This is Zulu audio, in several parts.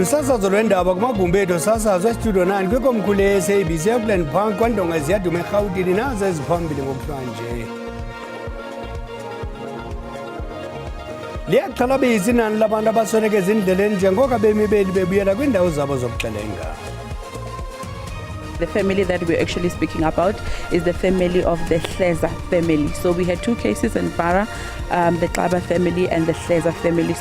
lusasazo lwendaba kumagumbi ethu sasazo estudio 9 kwikomkhulu ye-SABC eauckland park kwandonga ziyadume erhawutini nazo eziphambili ngokuhlanje. Liyaxhalabisa inani labantu abasweleke ezindleleni njengoko abemi beli bebuyela kwiindawo zabo zokuxelenga. The family that we're actually speaking about is the family of the Hleza family. So we had two cases in Para, the Xaba family and the Hleza family.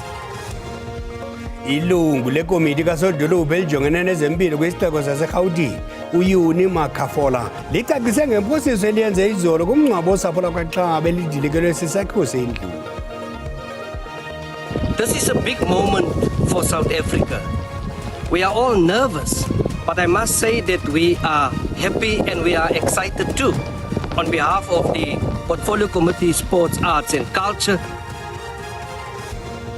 Ilungu lekomiti kasodolophu elijongene nezempilo kwisixeko saserhawutini uYuni Makhafola licacise ngemposiso eliyenze izolo kumngcwabo osapho lakwaXaba elidilikelwe sisakhiwo sendlu. This is a big moment for South Africa. We are all nervous, but I must say that we are happy and we are excited too. On behalf of the Portfolio Committee, Sports, Arts and Culture,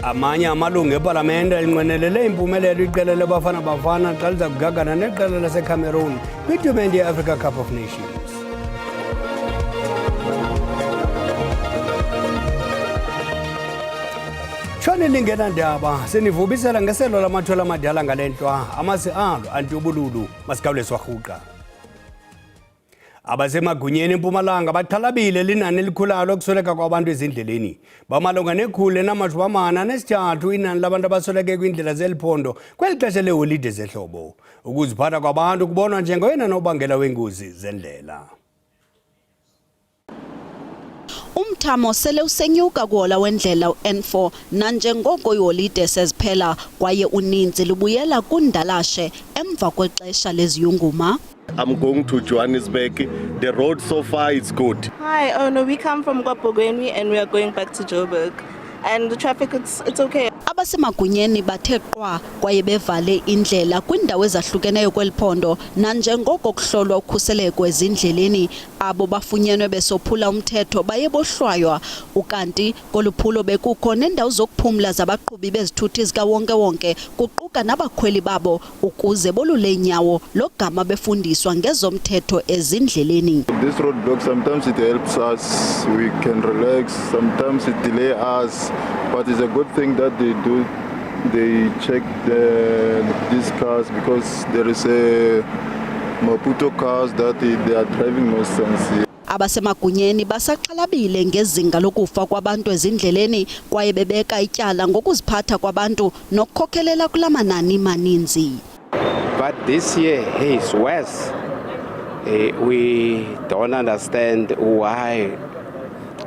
amanye amalungu epalamente elinqwenelele impumelelo iqela leBafana Bafana xa liza kugagana neqela laseCameroon kwitumente ye-Africa Cup of Nations. Tshone lingenandaba sinivubisela ngeselo lamathole amadala ngale ntwa amasi alo antubululu masikawuleswa rhuqa. Abasemagunyeni eMpumalanga baxhalabile linani elikhulayo lokusweleka kwabantu ezindleleni. Bamalunga nekhulu elinama-43 inani labantu abasweleke kwiindlela zeliphondo kweli xesha leeholide zehlobo. Ukuziphatha kwabantu kubonwa njengoyena nobangela wengozi zendlela. Umthamo sele usenyuka kuhola wendlela u-N4 nanjengoko iholide seziphela kwaye uninzi lubuyela kundalashe emva kwexesha leziyunguma. I'm going to Johannesburg. The road so far is good. Hi, oh no, we come from Kwapogweni and we are going back to Joburg. And the traffic, it's okay. Abasemagunyeni bathe qwa kwaye bevale indlela kwindawo ezahlukeneyo kweliphondo nanjengoko kuhlolwa ukhuseleko ezindleleni abo bafunyenwe besophula umthetho baye bohlwaywa ukanti koluphulo bekukho nendawo zokuphumla zabaqhubi bezithuthi zikawonke-wonke kuquka nabakhweli babo ukuze bolule inyawo logama befundiswa ngezomthetho ezindleleni. This roadblock sometimes it helps us, we can relax, sometimes it delay us, but it's a good thing that they check these cars because there is a Maputo cars that they are driving no sense. Abasemagunyeni basaxhalabile ngezinga lokufa kwabantu ezindleleni kwaye bebeka ityala ngokuziphatha kwabantu nokukhokhelela kulamanani maninzi. But this year is worse. We don't understand why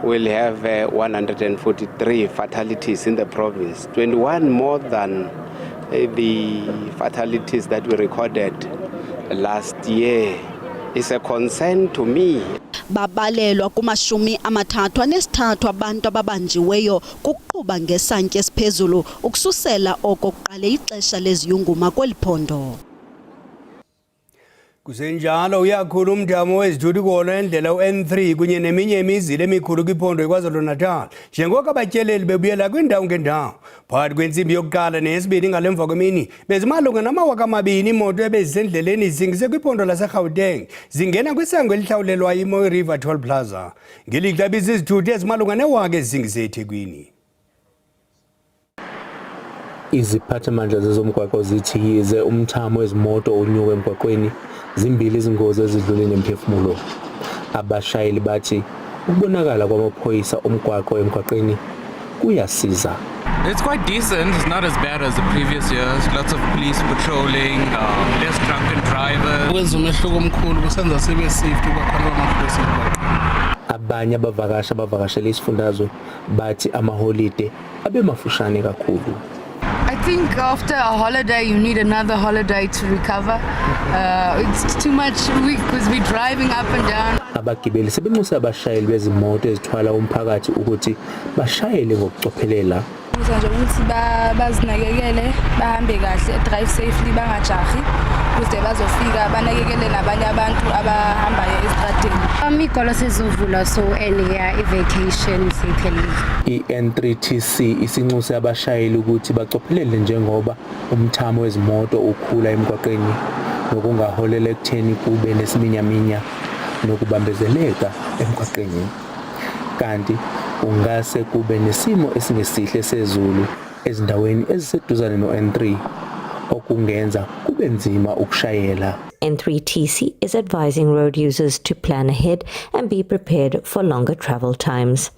we'll have 143 fatalities in the province, 21 more than the fatalities that we recorded last year. It's a concern to me. Babalelwa kuma-33 abantu ababanjiweyo kuqhuba ngesantya esiphezulu ukususela oko kuqale ixesha leziyunguma kweliphondo. Kusenjalo uyakhula umthamo wezithuthi kuhola endlela u-N3 kunye neminye imizila emikhulu kwiphondo iKwaZulu-Natal njengoko abatyeleli bebuyela kwindawo ngendawo. Phakathi kwentsimbi yokuqala neyesibini ngalemva kwemini bezimalunga nama-2,000 imoto ebezisendleleni zingise kwiphondo laseGauteng zingena kwisango elihlawulelwayo iMooi River Toll Plaza ngelixa bizizithuthi ezimalunga ne-1,000 ezingise eThekwini. Iziphathamandla zezomgwaqo zithi yize umthamo wezimoto unyuka emgwaqweni zimbili izingozi ezidlule nemphefumulo. Abashayeli bathi ukubonakala kwamaphoyisa omgwaqo emgwaqeni kuyasiza. It's quite decent. It's not as bad as the previous years. Lots of police patrolling, less drunken drivers. Kwenza umehluko omkhulu kusenza sibe safe kwakhona amaphoyisa emgwaqeni. Abanye abavakashi abavakashela isifundazwe bathi amaholide abe mafushane kakhulu. I think after a holiday you need another holiday to recover. It's too much because we're driving up and down. Abagibeli sebenxusa abashayeli bezimoto ezithwala umphakathi ukuthi bashayele ngokucophelela. Nje ukuthi bazinakekele bahambe kahle, drive safely bangajahi ukuze bazofika banakekele nabanye abantu abahambayo esitradeni. Ikolo sezovula so earlier i-vacation siphelile. I-N3TC isinxuse abashayeli ukuthi bacophelele njengoba umthamo wezimoto ukhula emgwaqeni nokungaholela ekutheni kube nesiminyaminya nokubambezeleka emgwaqeni. Kanti ungase kube nesimo esingesihle sezulu ezindaweni eziseduzane no-N3 okungenza kube nzima ukushayela. N3TC is advising road users to plan ahead and be prepared for longer travel times.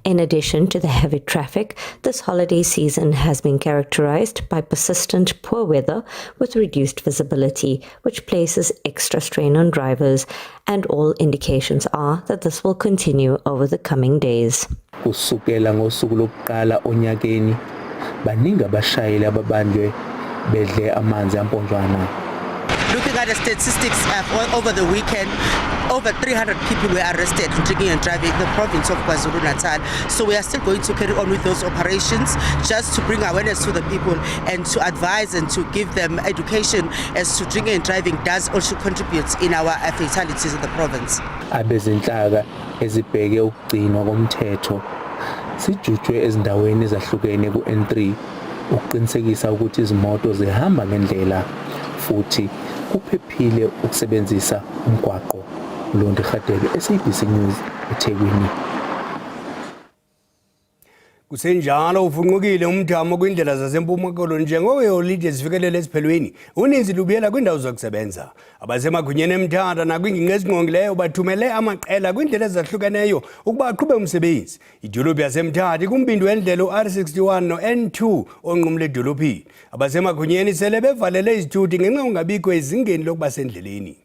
In addition to the heavy traffic, this holiday season has been characterized by persistent poor weather with reduced visibility, which places extra strain on drivers, and all indications are that this will continue over the coming days. Kusukela ngosuku lokuqala onyakeni, baningi abashayeli ababanjwe bedle amanzi amponjwana. Looking at the statistics over the weekend, over 300 people were arrested for drinking and driving in the province of KwaZulu-Natal. So we are still going to carry on with those operations just to bring awareness to the people and to advise and to give them education as to drinking and driving does also contribute in our fatalities in the province. Abezinhlaka ezibheke ukugcinwa komthetho sijutshwe ezindaweni ezahlukene ku-N3 ukuqinisekisa ukuthi izimoto zihamba ngendlela futhi kuphephile ukusebenzisa umgwaqo. Londi Khatebe, SABC News, eThekwini. Kusenjalo ufunqukile umthamo kwindlela zaseMpuma Koloni njengoko iholide zifikelele esiphelweni. Uninzi lubuyela kwindawo zokusebenza. Abasemagunyeni eMthatha nakwingingqi ezingqongileyo bathumele amaqela kwindlela ezahlukeneyo ukuba aqhube umsebenzi. Idolophu yaseMthatha ikumbindi wendlela uR61 no-N2 onqumle edolophini. Abasemagunyeni sele bevalele izithuthi ngenxa ungabikho ezingeni lokuba sendleleni.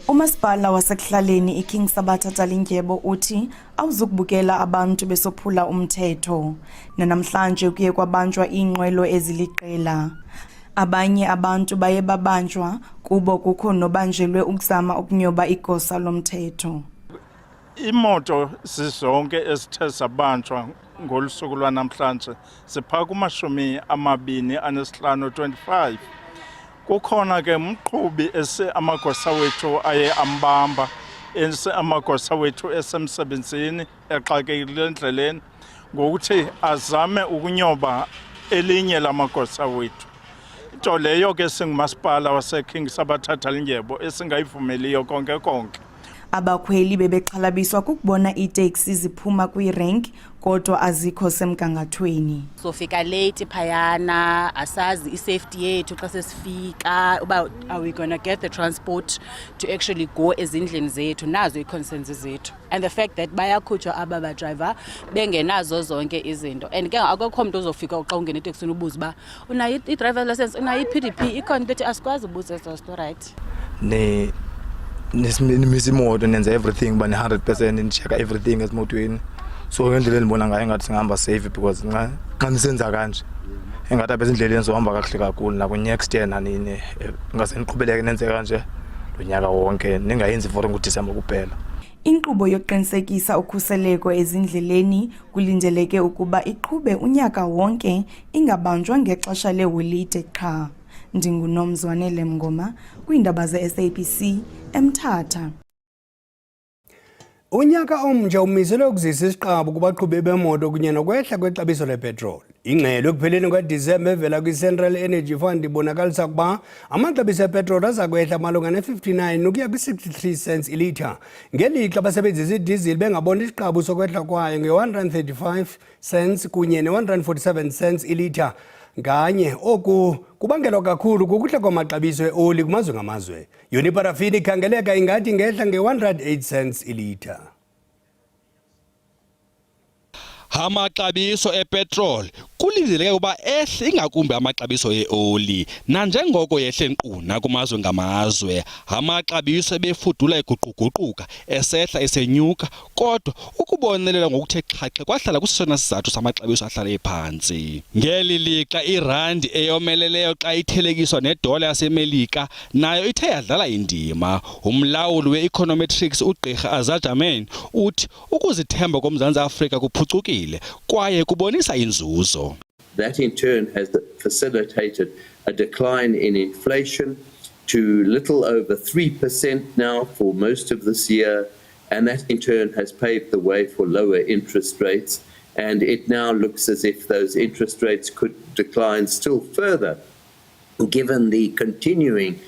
Umasipala wasekuhlaleni iKing Sabatha Talindyebo uthi awuzukubukela abantu besophula umthetho. Namhlanje kuye kwabanjwa inqwelo eziliqela. Abanye abantu baye babanjwa kubo kukho nobanjelwe ukuzama ukunyoba igosa lomthetho. Imoto sizonke esithe sabanjwa ngolusuku lwanamhlanje sipha kuma-25. Kukhona ke umqhubi amagosa wethu aye ambamba amagosa wethu esemsebenzini exakekile endleleni ngokuthi azame ukunyoba elinye lamagosa wethu. Into leyo ke singumasipala waseKing Sabatha Talindyebo esingayivumeliyo konke. Abakhweli bebexhalabiswa kukubona itaxi ziphuma kwirank kodwa azikho semgangathweni. Sofika late phayana, asazi isafety yethu xa sesifika about are we going to get the transport to actually go ezindlini zethu nazo iconcerns zethu. And the fact that bayakhutshwa aba driver bengenazo zonke izinto. And ke akukho umuntu ozofika xa ungena itaxi ubuza ba unayo i-driver license, unayo i-PDP, ikhona into asikwazi ubuza ezo right. Nisimoto nenza everything ba 100% check everything esimotweni. So ngendlela elibona ngayo ngathi singahamba safe because xa nisenza kanje engathi abezindleleni zohamba kahle kakhulu na ku next year nanini ngase niqhubeleke nenze kanje lonyaka wonke ningayenzi for ngoDisemba kuphela. Inkqubo yokuqinisekisa ukhuseleko ezindleleni kulindeleke ukuba iqhube unyaka wonke ingabanjwa ngexesha leholide qha. NdinguNomzwane Lemngoma kwiindaba ze-SABC eMthatha. Unyaka omntsha umiselwe ukuzisa isiqabu kubaqhubi bemoto kunye nokwehla kwexabiso lepetroli. Ingxelo ekupheleni kaDisemba evela kwi-Central Energy Fund ibonakalisa ukuba amaxabiso epetroli aza kwehla malunga ne-59 ukuya kwi-63 cents ilitha. Ngelixa abasebenzisa idizili bengabona isiqabu sokwehla kwayo nge-135 cents kunye ne-147 cents ilitha. Nganye oku kubangelwa kakhulu kukuhla kwamaxabiso eoli kumazwe ngamazwe. Yona iparafini ikhangeleka ingathi ingehla nge-108 cents ilitha. Amaxabiso epetrol kulindeleke ukuba ehle ingakumbi amaxabiso eoli nanjengoko yehle nkqu nakumazwe ngamazwe. Amaxabiso ebefudula eguquguquka esehla esenyuka kodwa ukubonelela ngokuthe xhaxhe kwahlala kusesona sizathu samaxabiso ahlala ephantsi. Ngeli lixa irandi eyomeleleyo xa ithelekiswa nedola yaseMelika nayo ithe yadlala indima. Umlawuli we-econometrics uGqirha Azajaman uthi ukuzithemba koMzantsi Afrika kuphucukile kwaye kubonisa inzuzo. That in turn has facilitated a decline in inflation to little over 3% now for most of this year, and that in turn has paved the way for lower interest rates, and it now looks as if those interest rates could decline still further given the continuing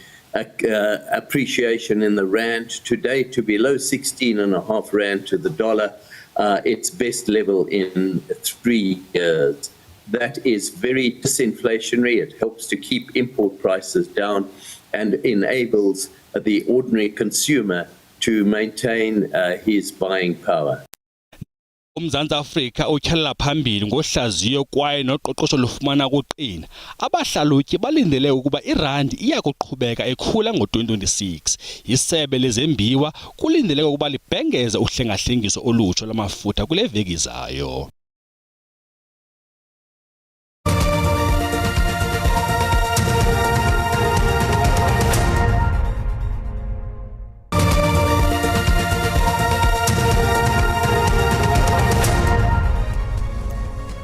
appreciation in the rand, today to below 16.5 rand to the dollar, its best level in 3 years. that is very disinflationary. It helps to keep import prices down and enables the ordinary consumer to maintain his buying power. uMzantsi Afrika utyhalela phambili ngohlaziyo kwaye noqoqosho lufumana ukuqina. Abahlalutyi balindele ukuba irandi iya kuqhubeka ekhula ngo-2026. Isebe lezembiwa kulindeleke ukuba libhengeze uhlengahlengiso olutsha lwamafutha kule veki izayo.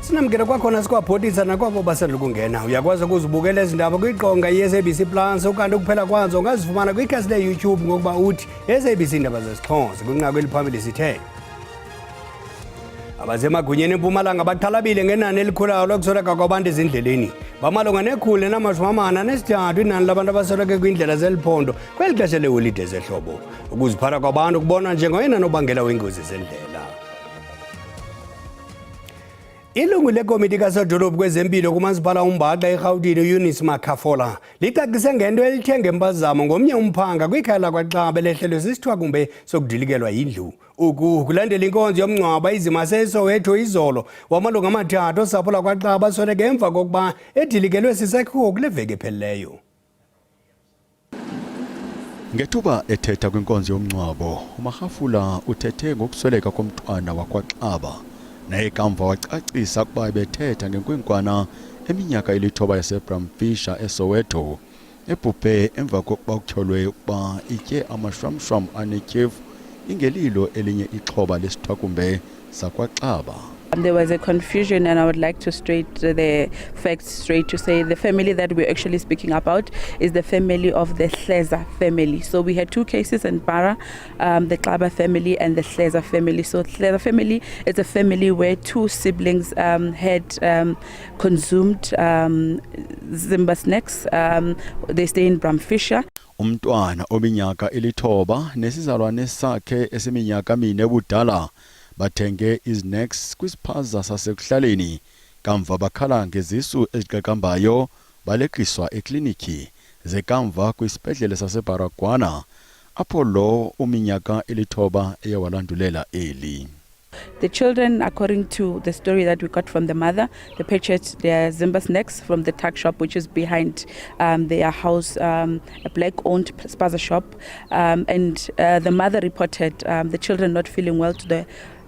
Sinamkela kwakhona sikwabhodisa nakwabo basandla ukungena. Uyakwazi ukuzibukela izindaba kwiqonga yeSABC Plus ukanti ukuphela kwazo ungazifumana kwikhasi leYouTube ngokuba uthi SABC Indaba zesiXhosa kwinqaku eliphambili sithe. Abasemagunyeni eMpumalanga baxhalabile ngenani elikhulayo lokusweleka kwabantu ezindleleni. Bamalunga ne-143 inani labantu abasweleke kwindlela zeliphondo kweli xesha leholide zehlobo. Ukuziphatha kwabantu kubonwa njengoyena nobangela wengozi zendlela. Ilungu lekomiti kaSodolophu kwezempilo kumasipala uMbaxa eRhawutini Eunice Makhafola licacise ngento elithe ngempazamo ngomnye umphanga kwikhaya lakwaXaba elehlelwe sisithwakumbe sokudilikelwa yindlu. Uku kulandela inkonzo yomngcwabo izimase eSoweto izolo wamalunga amathathu osapho lakwaXaba asweleke emva kokuba edilikelwe sisakhiwo kule veki ephelileyo. Ngethuba ethetha kwinkonzo yomngcwabo, uMakhafula uthethe ngokusweleka komntwana wakwaXaba. Naye kamva wacacisa ukuba ebethetha ngenkwenkwana eminyaka eli-9 yaseBramfisher eSoweto ebhubhe emva kokuba kutyholwe ukuba itye amashwamshwam anetyhefu ingelilo elinye ixhoba lesithwakumbe sakwaXaba. There was a confusion, and I would like to straight the facts straight to say the family that we're actually speaking about is the family of the Hleza family. So we had two cases in Para, the Xaba family and the Hleza family. So Hleza family is a family where two siblings had consumed Zimba snacks. They stay in Bramfisher. Umntwana ominyaka eli-9 nesizalwane sakhe esiminyaka 4 ebudala bathenge iznacks kwisiphaza sasekuhlaleni kamva bakhala ngezisu eziqaqambayo baleqiswa ekliniki zekamva kwisibhedlele saseBaragwana apho lo uminyaka eli-9 eyawalandulela eli. The children, according to the story that we got from the mother, they purchased their Zimba snacks from the tuck shop, which is behind their house, a black-owned spaza shop. And the mother reported the children not feeling well to the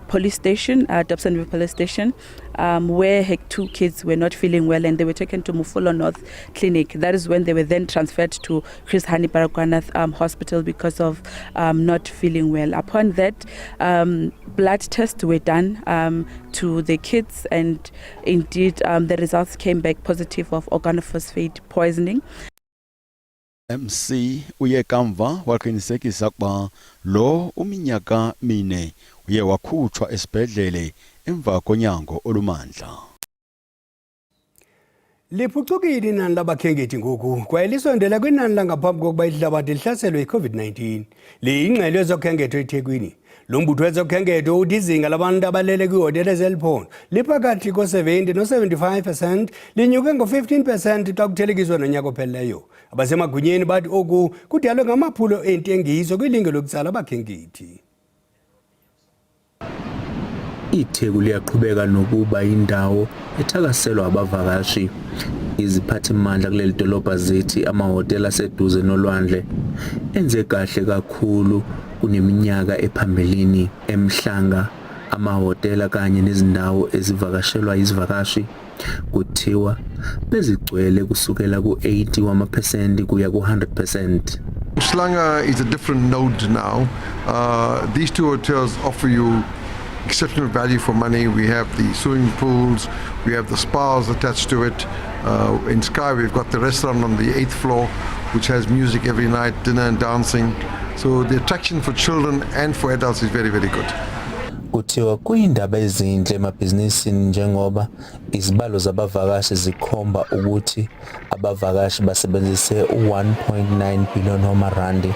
police station, Dobsonville police station, where her two kids were not feeling well and they were taken to Mufolo North Clinic. That is when they were then transferred to Chris Hani Baragwanath Hospital because of not feeling well. Upon that, blood tests were done to the kids, and indeed the results came back positive of organophosphate poisoning. MC uye kamva waqinisekisa ukuba lo uminyaka 4 uye wakhutshwa esibhedlele emva konyango olumandla. Liphucukile inani labakhenkethi ngoku kwaye lisondela kwinani langaphambi kokuba ihlabathi lihlaselwe yi-COVID-19. Liyingxelo yezokhenketho eThekwini. Lo mbutho wezokhenketho uthi izinga labantu abalele kwihotele ezeliphondo liphakathi ko-70 no-75%, linyuke ngo-15% xa kuthelekiswa nonyaka ophelileyo. Abasemagunyeni bathi oku kudalwe ngamaphulo entengiso kwilinge lokutsala abakhenkethi. iTheku liyaqhubeka nokuba indawo ethakaselwa abavakashi. Iziphathimandla kuleli dolobha zithi amahhotela aseduze nolwandle enze kahle kakhulu kuneminyaka ephambilini. eMhlanga amahhotela kanye nezindawo ezivakashelwa izivakashi kuthiwa bezigcwele kusukela ku-80% kuya ku-100%. Umhlanga is a different node now. These two hotels offer you exceptional value for money. We have the swimming pools, we have the spas attached to it. In Sky we've got the restaurant on the 8th floor which has music every night, dinner and dancing. So the attraction for children and for adults is very, very good. Kuthiwa kuyindaba ezinhle emabhizinisini njengoba izibalo zabavakashi zikhomba ukuthi abavakashi basebenzise u-1.9 billion wamarandi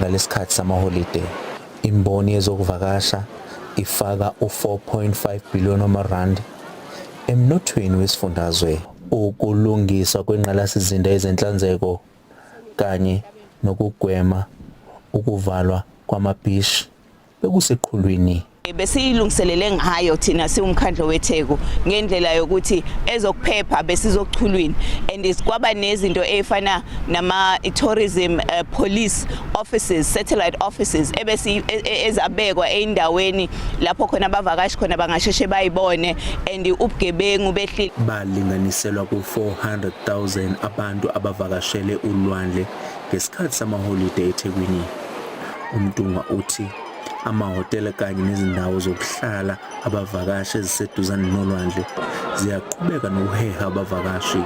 ngalesikhathi samaholide. Imboni yezokuvakasha ifaka u-4.5 billion wamarandi. emnothweni wesifundazwe. Ukulungiswa kwengqalasizinda ezenhlanzeko kanye nokugwema ukuvalwa kwamabhishi bekuseqhulwini. Besiyilungiselele ngayo thina siwumkhandlo weTheku ngendlela yokuthi ezokuphepha besizochulwini and kwaba nezinto efana nama tourism police offices, satellite offices ezabekwa endaweni lapho khona abavakashi khona bangasheshe bayibone and ubugebengu behlile. Balinganiselwa ku 400,000 abantu abavakashele ulwandle ngesikhathi samaholiday eThekwini. Umdunga uthi amahotela kanye nezindawo zokuhlala abavakashi eziseduzane nolwandle ziyaqhubeka nokuheha abavakashi,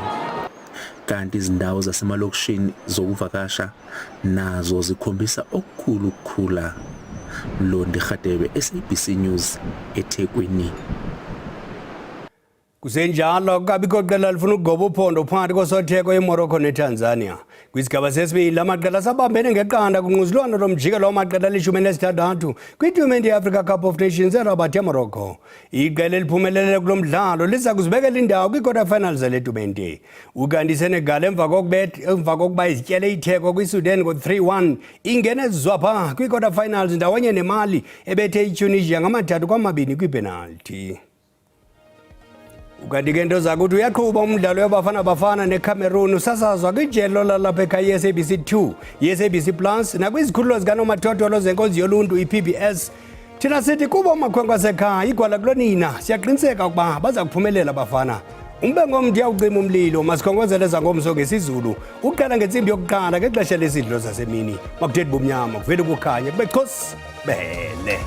kanti izindawo zasemalokishini zokuvakasha nazo zikhombisa okukhulu ukukhula. Londi Khadebe, SABC News, eThekwini. Kusenjalo kabikho qela lifuna ukugoba uphondo phakathi kosotheko eMorocco neTanzania. Kwisigaba sesibili amaqela sabambene ngeqanda kunquzulwano lomjikelo wamaqela ali-16 kwitumente ye-Africa Cup of Nations eRabat eMorocco. Iqela eliphumelele kulo mdlalo liza kuzibekela indawo kwi-quarter finals zale tumente. Ukanti iSenegal emva kokuba izityele itheko kwiSudan ngo-3-1 ingene zwapha kwi-quarter finals ndawonye neMali ebethe iTunisia 3-2 kwipenalty. Ukanti ke nto zakuthi uyaqhuba umdlalo wabafana bafana neCameroon usasazwa kwijelo lalapha ekhaya SABC 2, SABC Plus nakwizikhululo zikanomathotholo zenkonzo yoluntu iPBS. Thina sithi kubo amakhwenkwe asekhaya igwala kulonina siyaqiniseka ukuba baza kuphumelela abafana. Umbengo mntu uyawucima umlilo masikhongozele ngomso ngesizulu uqala ngentsimbi yokuqala ngexesha lesidlo sasemini. Makuthethe bumnyama kuvele kukhanye kube chos bele.